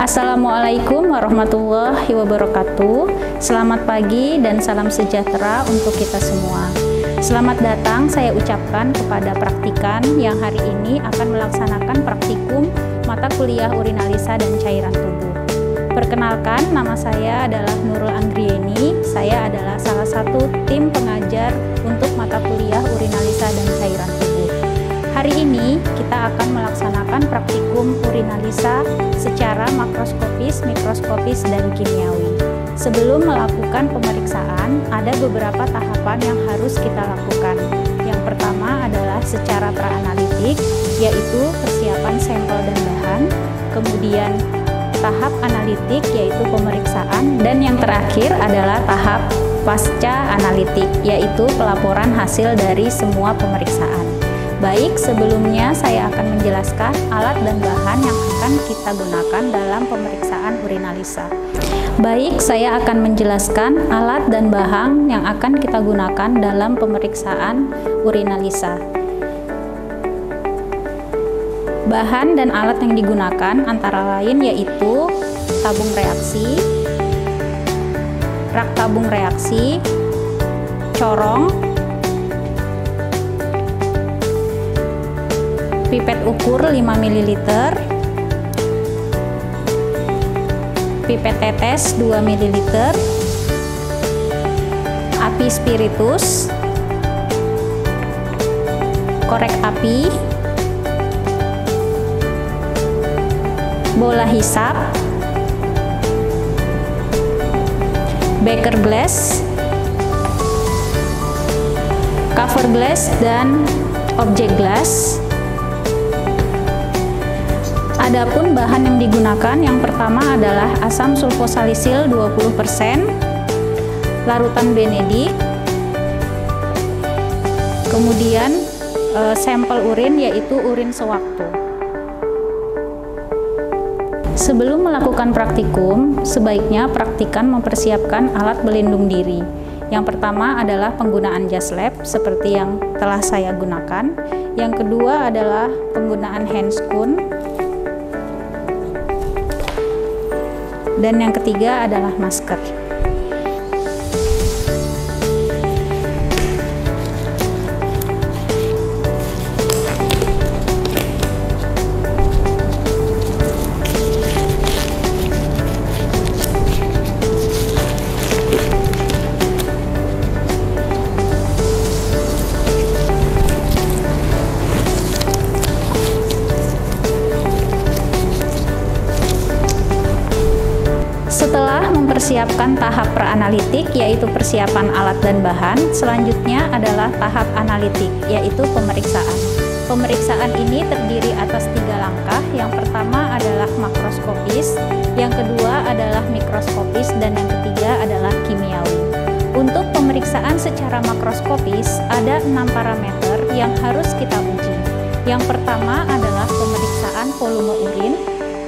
Assalamualaikum warahmatullahi wabarakatuh. Selamat pagi dan salam sejahtera untuk kita semua. Selamat datang saya ucapkan kepada praktikan yang hari ini akan melaksanakan praktikum mata kuliah urinalisa dan cairan tubuh. Perkenalkan, nama saya adalah Nurul Anggrieni. Saya adalah salah satu tim pengajar untuk mata kuliah urinalisa dan cairan tubuh. Hari ini kita akan melaksanakan praktikum urinalisa secara makroskopis, mikroskopis, dan kimiawi. Sebelum melakukan pemeriksaan, ada beberapa tahapan yang harus kita lakukan. Yang pertama adalah secara praanalitik, yaitu persiapan sampel dan bahan. Kemudian tahap analitik, yaitu pemeriksaan. Dan yang terakhir adalah tahap pasca analitik, yaitu pelaporan hasil dari semua pemeriksaan. Baik, sebelumnya saya akan menjelaskan alat dan bahan yang akan kita gunakan dalam pemeriksaan urinalisa. Baik, saya akan menjelaskan alat dan bahan yang akan kita gunakan dalam pemeriksaan urinalisa. Bahan dan alat yang digunakan antara lain yaitu tabung reaksi, rak tabung reaksi, corong, pipet ukur 5 ml, pipet tetes 2 ml, api spiritus, korek api, bola hisap, beaker glass, cover glass, dan objek glass. Adapun bahan yang digunakan, yang pertama adalah asam sulfosalisil 20%, larutan benedik, kemudian sampel urin yaitu urin sewaktu. Sebelum melakukan praktikum, sebaiknya praktikan mempersiapkan alat pelindung diri. Yang pertama adalah penggunaan jas lab seperti yang telah saya gunakan. Yang kedua adalah penggunaan handscoon. Dan yang ketiga adalah masker. Setelah mempersiapkan tahap praanalitik, yaitu persiapan alat dan bahan, selanjutnya adalah tahap analitik, yaitu pemeriksaan. Pemeriksaan ini terdiri atas 3 langkah. Yang pertama adalah makroskopis, yang kedua adalah mikroskopis, dan yang ketiga adalah kimiawi. Untuk pemeriksaan secara makroskopis, ada 6 parameter yang harus kita uji. Yang pertama adalah pemeriksaan volume urin,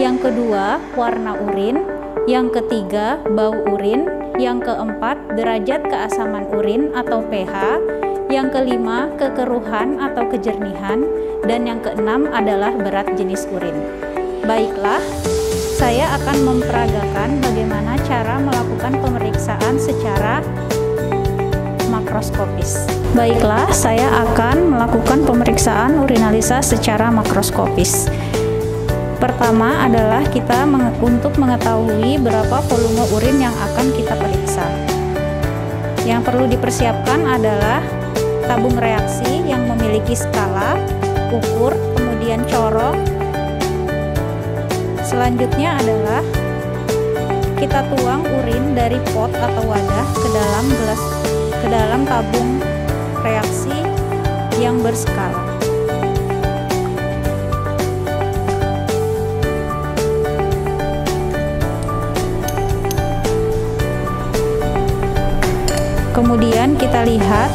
yang kedua warna urin, yang ketiga bau urin, yang keempat derajat keasaman urin atau pH, yang kelima kekeruhan atau kejernihan, dan yang keenam adalah berat jenis urin. Baiklah, saya akan memperagakan bagaimana cara melakukan pemeriksaan secara makroskopis. Baiklah, saya akan melakukan pemeriksaan urinalisa secara makroskopis. Pertama adalah kita untuk mengetahui berapa volume urin yang akan kita periksa. Yang perlu dipersiapkan adalah tabung reaksi yang memiliki skala, ukur, kemudian corong. Selanjutnya adalah kita tuang urin dari pot atau wadah ke dalam tabung reaksi yang berskala. Kemudian kita lihat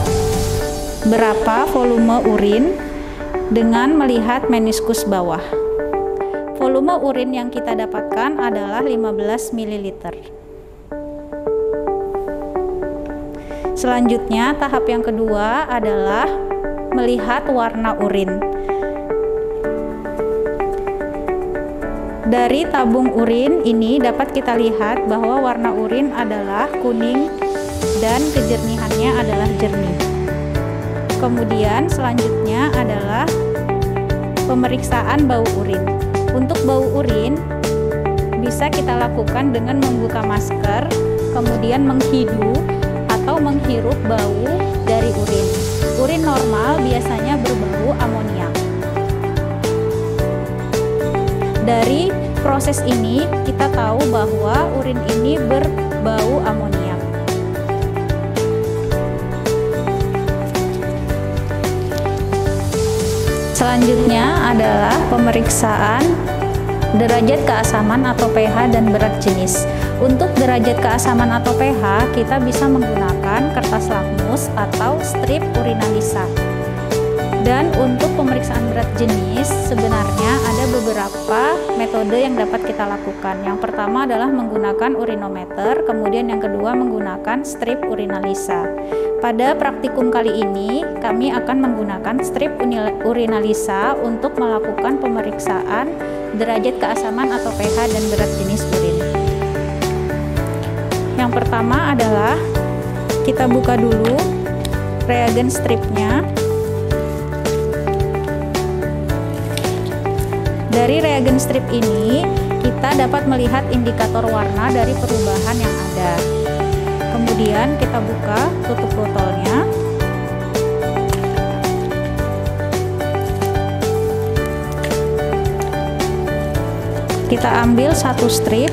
berapa volume urin dengan melihat meniskus bawah. Volume urin yang kita dapatkan adalah 15 ml. Selanjutnya, tahap yang kedua adalah melihat warna urin. Dari tabung urin ini dapat kita lihat bahwa warna urin adalah kuning dan kejernihannya adalah jernih. Kemudian selanjutnya adalah pemeriksaan bau urin. Untuk bau urin bisa kita lakukan dengan membuka masker, kemudian menghidu atau menghirup bau dari urin. Urin normal biasanya berbau amoniak. Dari proses ini kita tahu bahwa urin ini berbau amoniak. Selanjutnya adalah pemeriksaan derajat keasaman atau pH dan berat jenis. Untuk derajat keasaman atau pH, kita bisa menggunakan kertas lakmus atau strip urinalisa. Dan untuk pemeriksaan berat jenis, sebenarnya ada beberapa metode yang dapat kita lakukan. Yang pertama adalah menggunakan urinometer, kemudian yang kedua menggunakan strip urinalisa. Pada praktikum kali ini, kami akan menggunakan strip urinalisa untuk melakukan pemeriksaan derajat keasaman atau pH dan berat jenis urin. Yang pertama adalah kita buka dulu reagen stripnya. Dari reagen strip ini, kita dapat melihat indikator warna dari perubahan yang ada. Kemudian kita buka tutup botolnya. Kita ambil satu strip.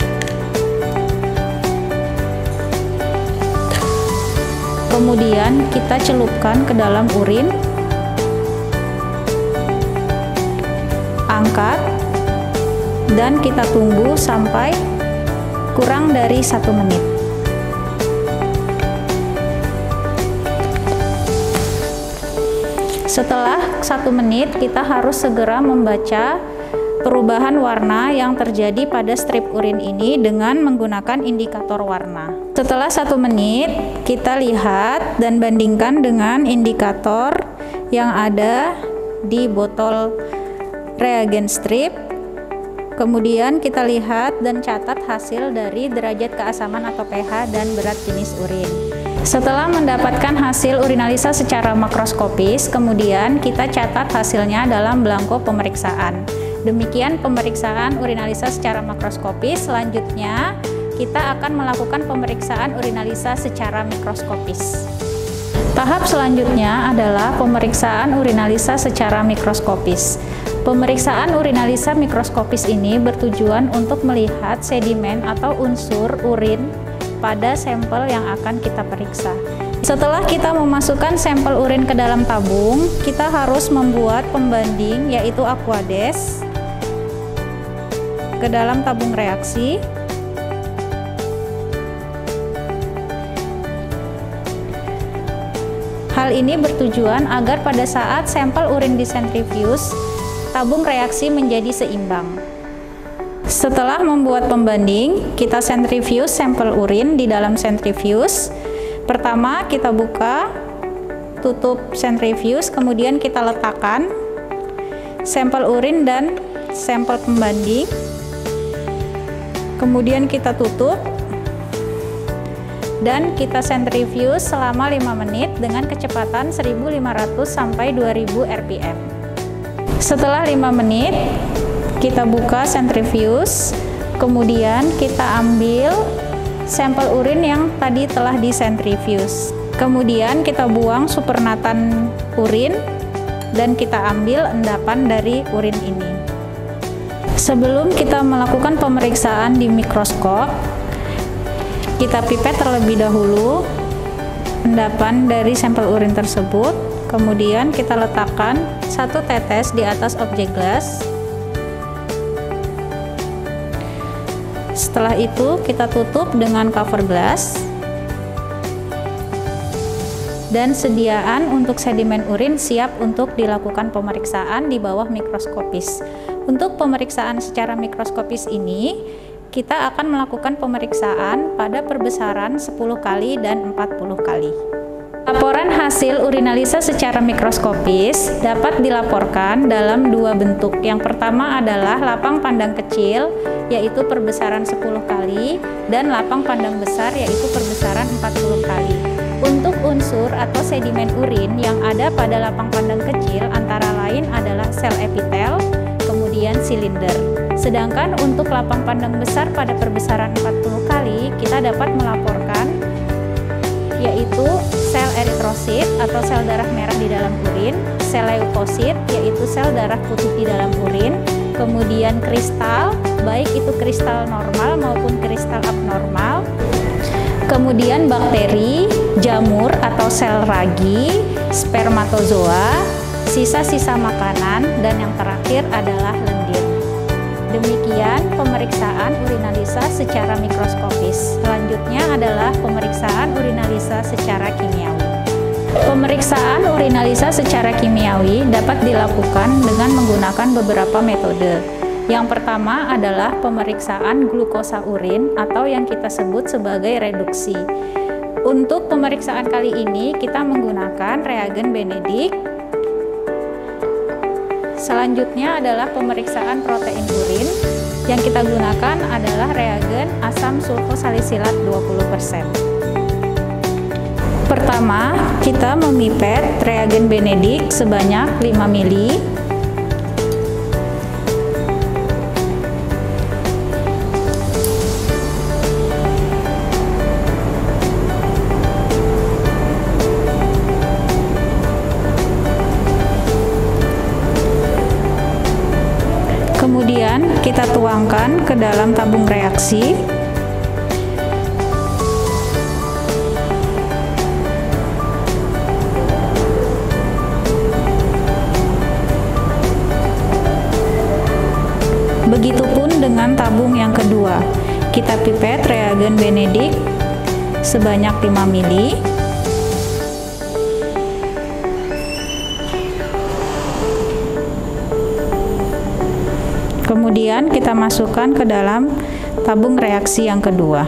Kemudian kita celupkan ke dalam urin. Angkat dan kita tunggu sampai kurang dari 1 menit. Setelah 1 menit, kita harus segera membaca perubahan warna yang terjadi pada strip urin ini dengan menggunakan indikator warna. Setelah 1 menit, kita lihat dan bandingkan dengan indikator yang ada di botol reagen strip. Kemudian kita lihat dan catat hasil dari derajat keasaman atau pH dan berat jenis urin. Setelah mendapatkan hasil urinalisa secara makroskopis, kemudian kita catat hasilnya dalam belangko pemeriksaan. Demikian pemeriksaan urinalisa secara makroskopis. Selanjutnya kita akan melakukan pemeriksaan urinalisa secara mikroskopis. Tahap selanjutnya adalah pemeriksaan urinalisa secara mikroskopis. Pemeriksaan urinalisa mikroskopis ini bertujuan untuk melihat sedimen atau unsur urin pada sampel yang akan kita periksa. Setelah kita memasukkan sampel urin ke dalam tabung, kita harus membuat pembanding yaitu aquades ke dalam tabung reaksi. Hal ini bertujuan agar pada saat sampel urin disentrifuge, tabung reaksi menjadi seimbang. Setelah membuat pembanding, kita sentrifuge sampel urin di dalam sentrifuge. Pertama, kita buka tutup sentrifuge, kemudian kita letakkan sampel urin dan sampel pembanding. Kemudian kita tutup dan kita sentrifuge selama 5 menit dengan kecepatan 1500 sampai 2000 rpm. Setelah 5 menit, kita buka sentrifuge, kemudian kita ambil sampel urin yang tadi telah disentrifuge. Kemudian kita buang supernatan urin dan kita ambil endapan dari urin ini. Sebelum kita melakukan pemeriksaan di mikroskop, kita pipet terlebih dahulu endapan dari sampel urin tersebut. Kemudian kita letakkan 1 tetes di atas objek gelas. Setelah itu kita tutup dengan cover gelas. Dan sediaan untuk sedimen urin siap untuk dilakukan pemeriksaan di bawah mikroskopis. Untuk pemeriksaan secara mikroskopis ini, kita akan melakukan pemeriksaan pada perbesaran 10 kali dan 40 kali. Tahap Laporan hasil urinalisa secara mikroskopis dapat dilaporkan dalam dua bentuk. Yang pertama adalah lapang pandang kecil, yaitu perbesaran 10 kali, dan lapang pandang besar, yaitu perbesaran 40 kali. Untuk unsur atau sedimen urin yang ada pada lapang pandang kecil antara lain adalah sel epitel, kemudian silinder. Sedangkan untuk lapang pandang besar pada perbesaran 40 kali, kita dapat melaporkan yaitu sel eritrosit atau sel darah merah di dalam urin, sel leukosit yaitu sel darah putih di dalam urin, kemudian kristal, baik itu kristal normal maupun kristal abnormal, kemudian bakteri, jamur atau sel ragi, spermatozoa, sisa-sisa makanan, dan yang terakhir adalah lendir. Demikian pemeriksaan urinalisa secara mikroskopis. Selanjutnya adalah pemeriksaan urinalisa secara kimiawi. Pemeriksaan urinalisa secara kimiawi dapat dilakukan dengan menggunakan beberapa metode. Yang pertama adalah pemeriksaan glukosa urin atau yang kita sebut sebagai reduksi. Untuk pemeriksaan kali ini kita menggunakan reagen Benedict. Selanjutnya adalah pemeriksaan protein urin. Yang kita gunakan adalah reagen asam sulfosalisilat 20%. Pertama, kita memipet reagen Benedict sebanyak 5 ml. Kemudian kita tuangkan ke dalam tabung reaksi. Begitupun dengan tabung yang kedua. Kita pipet reagen Benedict sebanyak 5 ml. Kemudian kita masukkan ke dalam tabung reaksi yang kedua.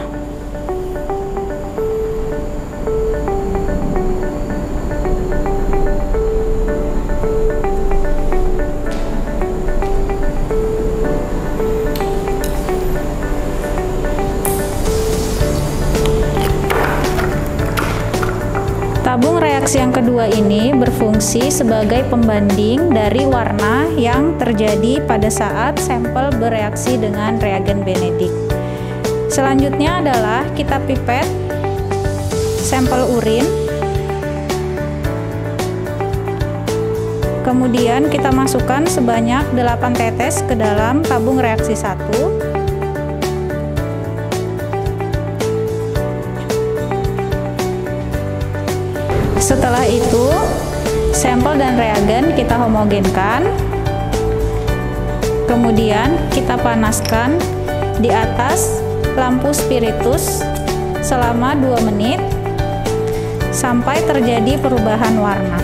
Tabung reaksi yang kedua ini berfungsi sebagai pembanding dari warna yang terjadi pada saat sampel bereaksi dengan reagen Benedict. Selanjutnya adalah kita pipet sampel urin. Kemudian kita masukkan sebanyak 8 tetes ke dalam tabung reaksi 1. Setelah itu, sampel dan reagen kita homogenkan. Kemudian kita panaskan di atas lampu spiritus selama 2 menit sampai terjadi perubahan warna.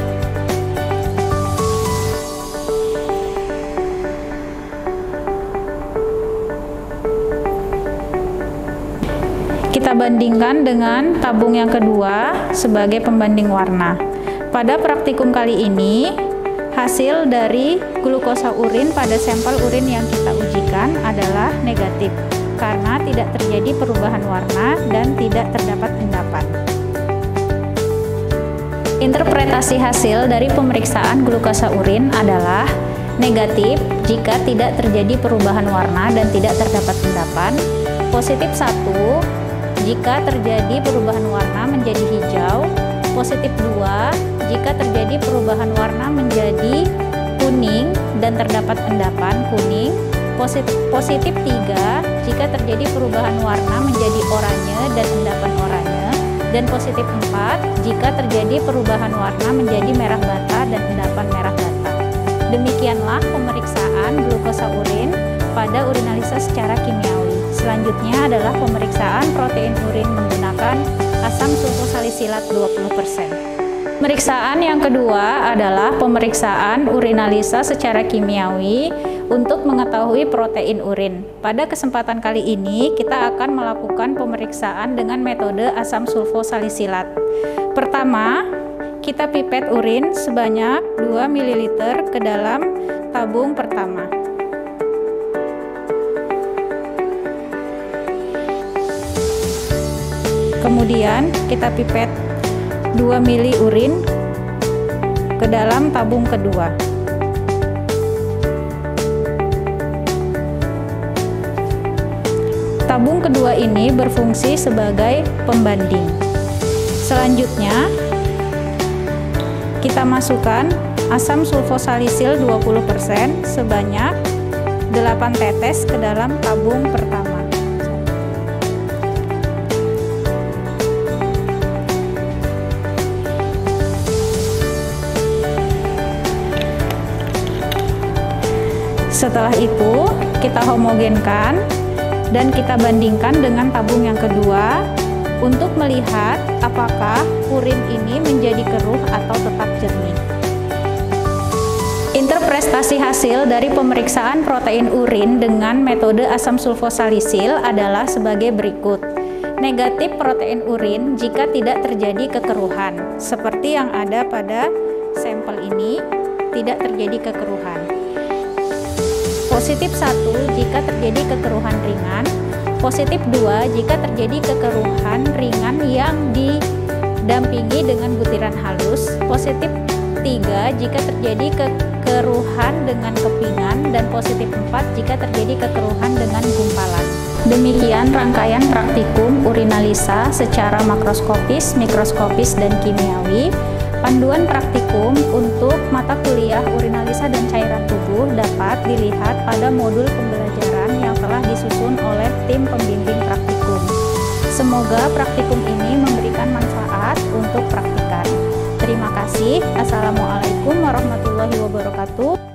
Kita bandingkan dengan tabung yang kedua sebagai pembanding warna. Pada praktikum kali ini, hasil dari glukosa urin pada sampel urin yang kita ujikan adalah negatif karena tidak terjadi perubahan warna dan tidak terdapat endapan. Interpretasi hasil dari pemeriksaan glukosa urin adalah negatif jika tidak terjadi perubahan warna dan tidak terdapat endapan, positif 1 jika terjadi perubahan warna menjadi hijau, positif 2 jika terjadi perubahan warna menjadi kuning dan terdapat endapan kuning, positif 3 jika terjadi perubahan warna menjadi oranye dan endapan oranye, dan positif 4 jika terjadi perubahan warna menjadi merah bata dan endapan merah bata. Demikianlah pemeriksaan glukosa urin pada urinalisa secara kimiawi. Selanjutnya adalah pemeriksaan protein urin menggunakan asam sulfosalisilat 20%. Pemeriksaan yang kedua adalah pemeriksaan urinalisa secara kimiawi untuk mengetahui protein urin. Pada kesempatan kali ini kita akan melakukan pemeriksaan dengan metode asam sulfosalisilat. Pertama, kita pipet urin sebanyak 2 ml ke dalam tabung pertama. Kemudian kita pipet 2 ml urin ke dalam tabung kedua. Tabung kedua ini berfungsi sebagai pembanding. Selanjutnya, kita masukkan asam sulfosalisil 20% sebanyak 8 tetes ke dalam tabung pertama. Setelah itu, kita homogenkan dan kita bandingkan dengan tabung yang kedua untuk melihat apakah urin ini menjadi keruh atau tetap jernih. Interpretasi hasil dari pemeriksaan protein urin dengan metode asam sulfosalisil adalah sebagai berikut. Negatif protein urin jika tidak terjadi kekeruhan, seperti yang ada pada sampel ini, tidak terjadi kekeruhan. Positif 1 jika terjadi kekeruhan ringan, positif 2 jika terjadi kekeruhan ringan yang didampingi dengan butiran halus, positif 3 jika terjadi kekeruhan dengan kepingan, dan positif 4 jika terjadi kekeruhan dengan gumpalan. Demikian rangkaian praktikum urinalisa secara makroskopis, mikroskopis, dan kimiawi. Panduan praktikum untuk mata kuliah urinalisa dan cairan tubuh dapat dilihat pada modul pembelajaran yang telah disusun oleh tim pembimbing praktikum. Semoga praktikum ini memberikan manfaat untuk praktikan. Terima kasih. Assalamualaikum warahmatullahi wabarakatuh.